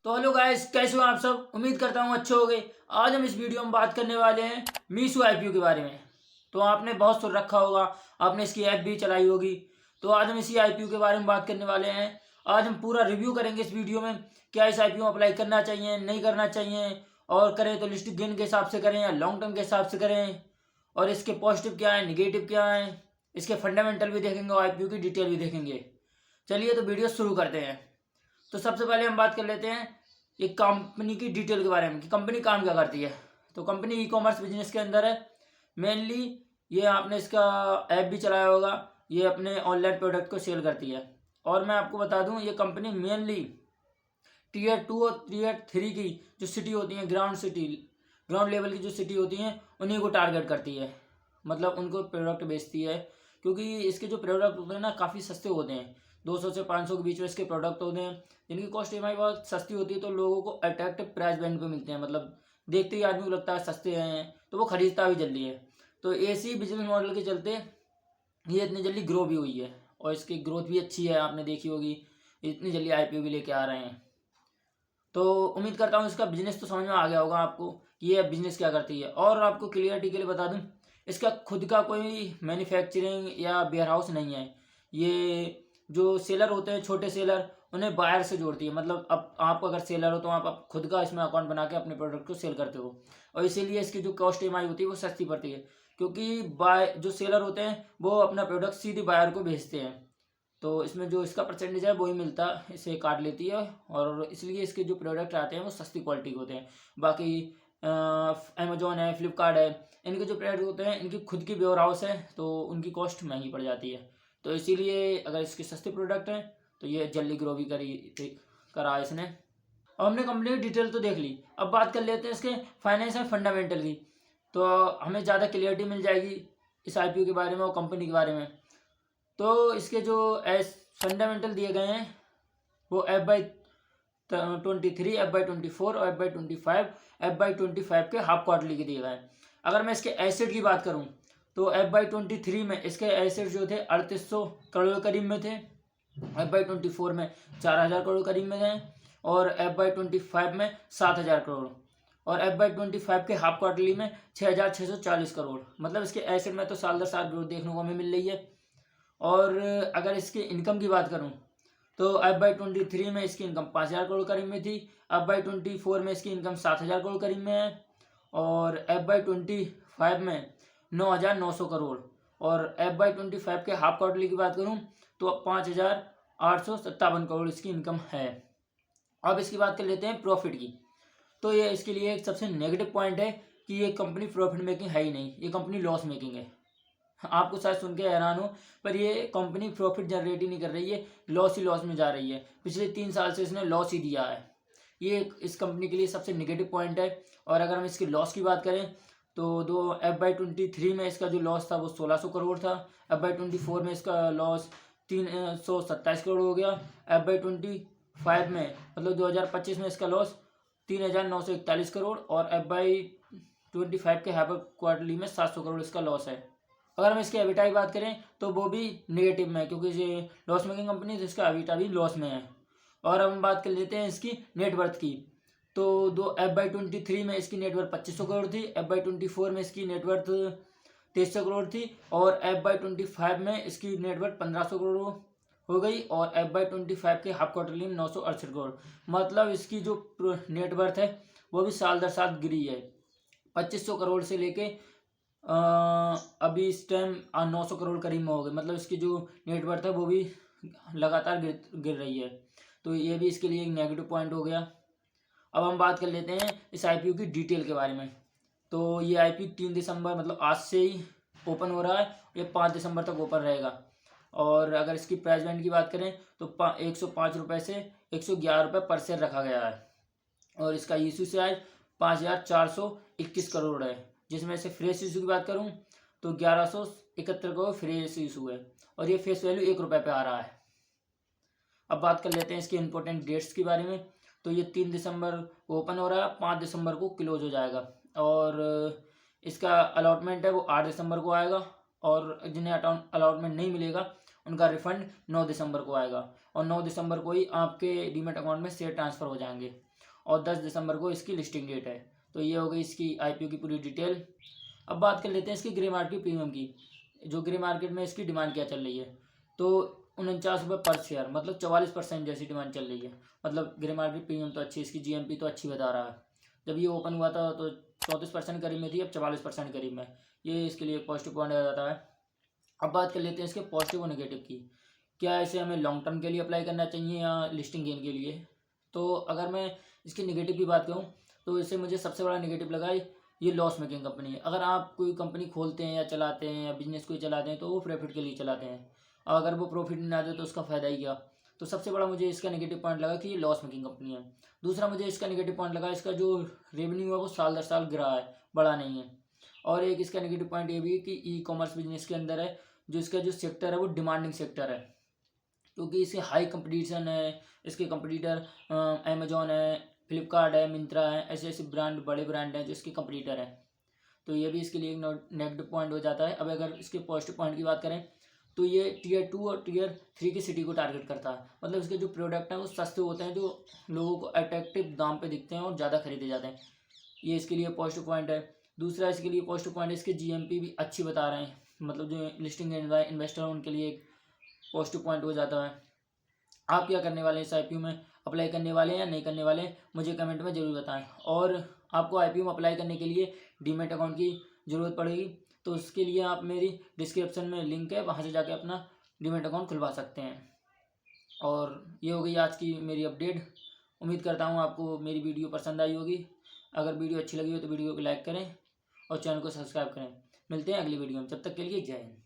तो hello guys, कैसे हो आप सब। उम्मीद करता हूँ अच्छे होगे। आज हम इस वीडियो में बात करने वाले हैं मीशो आईपीओ के बारे में। तो आपने बहुत सुन रखा होगा, आपने इसकी ऐप भी चलाई होगी। तो आज हम इसी आईपीओ के बारे में बात करने वाले हैं। आज हम पूरा रिव्यू करेंगे इस वीडियो में। क्या इस आईपीओ में अप्लाई करना चाहिए, नहीं करना चाहिए, और करें तो लिस्ट गेन के हिसाब से करें या लॉन्ग टर्म के हिसाब से करें, और इसके पॉजिटिव क्या है, निगेटिव क्या है, इसके फंडामेंटल भी देखेंगे और आईपीओ की डिटेल भी देखेंगे। चलिए तो वीडियो शुरू करते हैं। तो सबसे पहले हम बात कर लेते हैं एक कंपनी की डिटेल के बारे में कि कंपनी काम क्या करती है। तो कंपनी ई कॉमर्स बिजनेस के अंदर है मेनली। ये आपने इसका ऐप भी चलाया होगा। ये अपने ऑनलाइन प्रोडक्ट को सेल करती है। और मैं आपको बता दूं, ये कंपनी मेनली टीयर 2 और टीयर 3 की जो सिटी होती हैं, ग्राउंड लेवल की जो सिटी होती हैं, उन्हीं को टारगेट करती है। मतलब उनको प्रोडक्ट बेचती है। क्योंकि इसके जो प्रोडक्ट होते हैं ना, काफ़ी सस्ते होते हैं। 200 से 500 के बीच में इसके प्रोडक्ट होते हैं, जिनकी कॉस्ट EMI बहुत सस्ती होती है। तो लोगों को अट्रैक्टिव प्राइस बैंड पे मिलते हैं। मतलब देखते ही आदमी को लगता है सस्ते हैं, तो वो खरीदता भी जल्दी है। तो ऐसी बिजनेस मॉडल के चलते ये इतनी जल्दी ग्रो भी हुई है, और इसकी ग्रोथ भी अच्छी है, आपने देखी होगी। इतनी जल्दी IPO भी लेके आ रहे हैं। तो उम्मीद करता हूँ इसका बिजनेस तो समझ में आ गया होगा आपको कि ये बिजनेस क्या करती है। और आपको क्लियरिटी के लिए बता दूँ, इसका खुद का कोई मैन्युफैक्चरिंग या वेयर हाउस नहीं है। ये जो सेलर होते हैं, छोटे सेलर, उन्हें बायर से जोड़ती है। मतलब अब आप अगर सेलर हो तो आप खुद का इसमें अकाउंट बना के अपने प्रोडक्ट को सेल करते हो। और इसीलिए इसकी जो कॉस्ट EMI होती है वो सस्ती पड़ती है। क्योंकि बाय जो सेलर होते हैं वो अपना प्रोडक्ट सीधे बायर को भेजते हैं। तो इसमें जो इसका परसेंटेज है वही मिलता इसे काट लेती है। और इसलिए इसके जो प्रोडक्ट आते हैं वो सस्ती क्वालिटी के होते हैं। बाकी अमेजोन है, फ्लिपकार्ट है, इनके जो प्रोडक्ट होते हैं, इनकी खुद की वेयर हाउस है, तो उनकी कॉस्ट महंगी पड़ जाती है। तो इसीलिए अगर इसके सस्ते प्रोडक्ट हैं तो ये जल्दी ग्रो भी करा इसने। अब हमने कंपनी की डिटेल तो देख ली। अब बात कर लेते हैं इसके फाइनेंस एंड फंडामेंटल की। तो हमें ज़्यादा क्लियरिटी मिल जाएगी इस IPO के बारे में और कंपनी के बारे में। तो इसके जो एस फंडामेंटल दिए गए हैं वो FY23, FY24 और FY25, FY25 के हाफ क्वार्टरली के दिए गए हैं। अगर मैं इसके एसेट की बात करूं तो FY23 में इसके एसेट जो थे 3800 करोड़ करीब में थे। FY24 में 4000 करोड़ करीब में गए, और FY25 में 7000 करोड़, और FY25 के हाफ क्वार्टरली में 6640 करोड़। मतलब इसके एसेट में तो साल दर साल ग्रोथ देखने को हमें मिल रही है। और अगर इसके इनकम की बात करूं तो FY23 में इसकी इनकम 5000 करोड़ करीब में थी। FY24 में इसकी इनकम 7000 करोड़ करीब में है, और FY25 में 9900 करोड़। और FY25 के हाफ क्वार्टरली की बात करूं तो 5857 करोड़ इसकी इनकम है। अब इसकी बात कर लेते हैं प्रॉफिट की। तो ये इसके लिए एक सबसे नेगेटिव पॉइंट है कि ये कंपनी प्रॉफिट मेकिंग है ही नहीं, ये कंपनी लॉस मेकिंग है। आपको शायद सुन के हैरान हो, पर ये कंपनी प्रॉफिट जनरेट ही नहीं कर रही है, लॉस ही लॉस में जा रही है। पिछले 3 साल से इसने लॉस ही दिया है। ये इस कंपनी के लिए सबसे निगेटिव पॉइंट है। और अगर हम इसकी लॉस की बात करें तो FY23 में इसका जो लॉस था वो 1600 करोड़ था। FY24 में इसका लॉस 327 करोड़ हो गया। FY25 में मतलब 2025 में इसका लॉस 3941 करोड़, और FY25 के हाफ क्वार्टरली में 700 करोड़ इसका लॉस है। अगर हम इसके एबिटा की बात करें तो वो भी नेगेटिव में है, क्योंकि ये लॉस मेकिंग कंपनी है, तो इसका एबिटा भी लॉस में है। और हम बात कर लेते हैं इसकी नेटवर्थ की। तो FY23 में इसकी नेटवर्थ 2500 करोड़ थी। FY24 में इसकी नेटवर्थ 2300 करोड़ थी, और FY25 में इसकी नेटवर्थ 1500 करोड़ हो गई, और FY25 के हाफ क्वार्टरली में 968 करोड़। मतलब इसकी जो नेटवर्थ है वो भी साल दर साल गिरी है। 2500 करोड़ से लेके अभी इस टाइम 900 करोड़ करीब में हो गए। मतलब इसकी जो नेटवर्थ है वो भी लगातार गिर रही है। तो ये भी इसके लिए एक नेगेटिव पॉइंट हो गया। अब हम बात कर लेते हैं इस IPO की डिटेल के बारे में। तो ये IPO 3 दिसंबर मतलब आज से ही ओपन हो रहा है। ये 5 दिसंबर तक ओपन रहेगा। और अगर इसकी प्राइस बैंड की बात करें तो 105 रुपये से 111 रुपये पर शेयर रखा गया है। और इसका इशू साइज 5421 करोड़ है, जिसमें से फ्रेश इशू की बात करूं तो 1171 करोड़ फ्रेश इशू है, और ये फेस वैल्यू 1 रुपये पे आ रहा है। अब बात कर लेते हैं इसके इंपॉर्टेंट डेट्स के बारे में। तो ये 3 दिसंबर को ओपन हो रहा है, 5 दिसंबर को क्लोज हो जाएगा। और इसका अलॉटमेंट है वो 8 दिसंबर को आएगा, और जिन्हें अलॉटमेंट नहीं मिलेगा उनका रिफंड 9 दिसंबर को आएगा, और 9 दिसंबर को ही आपके डीमेट अकाउंट में शेयर ट्रांसफ़र हो जाएंगे। और 10 दिसंबर को इसकी लिस्टिंग डेट है। तो ये हो गई इसकी IPO की पूरी डिटेल। अब बात कर लेते हैं इसकी ग्रे मार्केट प्रीमियम की। जो ग्रे मार्केट में इसकी डिमांड क्या चल रही है, तो 49 रुपये पर शेयर, मतलब 44% जैसी डिमांड चल रही है। मतलब ग्रे मार्केट प्रीमियम तो अच्छी, इसकी GMP तो अच्छी बता रहा है। जब ये ओपन हुआ था तो 34% करीब में थी, अब 44% करीब में। ये इसके लिए पॉजिटिव पॉइंट आ जाता है। अब बात कर लेते हैं इसके पॉजिटिव और नेगेटिव की। क्या इसे हमें लॉन्ग टर्म के लिए अप्लाई करना चाहिए या लिस्टिंग गेन के लिए? तो अगर मैं इसकी नेगेटिव की बात करूँ तो इससे मुझे सबसे बड़ा नेगेटिव लगा ये लॉस मेकिंग कंपनी है। अगर आप कोई कंपनी खोलते हैं या चलाते हैं या बिजनेस कोई चलाते हैं तो वो प्रॉफिट के लिए चलाते हैं, और अगर वो प्रॉफिट नहीं आते तो उसका फ़ायदा ही क्या। तो सबसे बड़ा मुझे इसका नेगेटिव पॉइंट लगा कि ये लॉस मेकिंग कंपनी है। दूसरा मुझे इसका नेगेटिव पॉइंट लगा इसका जो रेवेन्यू है वो साल दर साल गिरा है, बढ़ा नहीं है। और एक इसका नेगेटिव पॉइंट ये भी है कि ई-कॉमर्स बिजनेस के अंदर है जो इसका जो सेक्टर है वो डिमांडिंग सेक्टर है, क्योंकि इसके हाई कंपटीशन है। इसके कंपटीटर अमेजोन है, फ्लिपकार्ट है, मिंत्रा है, ऐसे ऐसे ब्रांड, बड़े ब्रांड हैं जो इसके कंपटीटर हैं। तो ये भी इसके लिए एक नेगेटिव पॉइंट हो जाता है। अब अगर इसके पॉजिटिव पॉइंट की बात करें तो ये Tier 2 और Tier 3 की सिटी को टारगेट करता है। मतलब इसके जो प्रोडक्ट हैं वो सस्ते होते हैं, जो लोगों को अट्रैक्टिव दाम पे दिखते हैं और ज़्यादा खरीदे जाते हैं। ये इसके लिए पॉजिटिव पॉइंट है। दूसरा इसके लिए पॉजिटिव पॉइंट है इसके GMP भी अच्छी बता रहे हैं। मतलब जो लिस्टिंग इन्वेस्टर हैं उनके लिए एक पॉजिटिव पॉइंट हो जाता है। आप क्या करने वाले हैं इस IPO में? अप्लाई करने वाले हैं या नहीं करने वाले हैं, मुझे कमेंट में ज़रूर बताएं। और आपको IPO में अप्लाई करने के लिए डीमैट अकाउंट की ज़रूरत पड़ेगी, तो उसके लिए आप मेरी डिस्क्रिप्शन में लिंक है, वहाँ से जाके अपना डीमैट अकाउंट खुलवा सकते हैं। और ये हो गई आज की मेरी अपडेट। उम्मीद करता हूँ आपको मेरी वीडियो पसंद आई होगी। अगर वीडियो अच्छी लगी हो तो वीडियो को लाइक करें और चैनल को सब्सक्राइब करें। मिलते हैं अगली वीडियो में, तब तक के लिए जय हिंद।